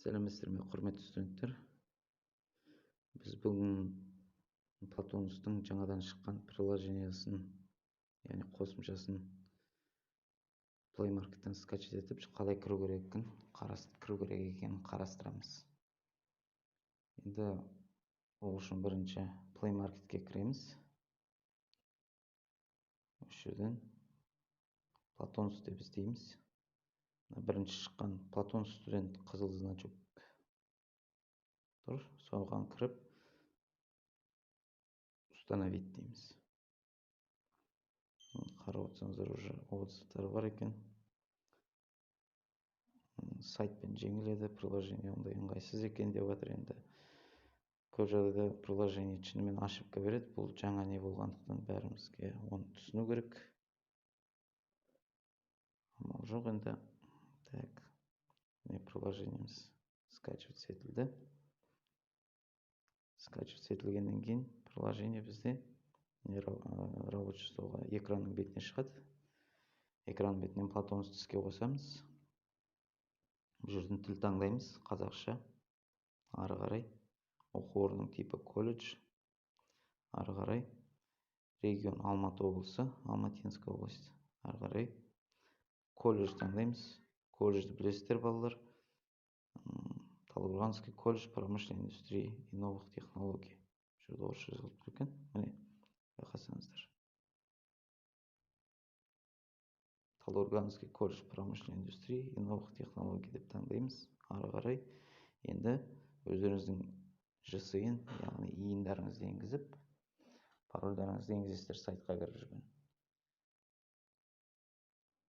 Сәлеметсіздер ме, құрметті студенттер? Біз бүгін Платонустың жаңадан шыққан приложениясын, яғни қосымшасын Play Market'тен скачать етіп, қалай кіру керек екенін қарастырамыз. Енді ол үшін бірінші Play Market'ке кіреміз. Осы жерден Платонус деп іздейміз. Бірінші шыққан Платонус студент қызыл значок тұр. Соған кіріп установить дейміз. Қарап отырсаңыздар, уже отзывтары бар екен. Сайтпен жеңіледі, приложение ондай ыңғайсыз екен деп жатыр. Енді көп жағдайда приложение шынымен ошибка береді. Бұл жаңа не болғандықтан бәрімізге оны түсіну керек. Амал жоқ енді. Так, приложениеміз скачивать етілді. Скачивать етілгеннен кейін приложение бізде рабочий столға экранның бетіне шығады. Экран бетінен Платонусты іске қосамыз. Бұл жерден тіл таңдаймыз, қазақша. Ары қарай оқу орнының типі колледж. Ары қарай регион Алматы облысы, Алматинская область. Ары қарай колледж таңдаймыз. Колледжді білесіздер, балалар. Талдықорғанский колледж промышленной индустрии и новых технологий. Жерде орысша жазылып тұр екен. Міне, байқасаңыздар. Талдықорғанский колледж промышленной индустрии и новых технологий деп таңдаймыз. Ары қарай енді өздеріңіздің ЖСН, яғни иіндарыңызды енгізіп, парольдарыңызды енгізесіздер сайтқа кіріп жүрген.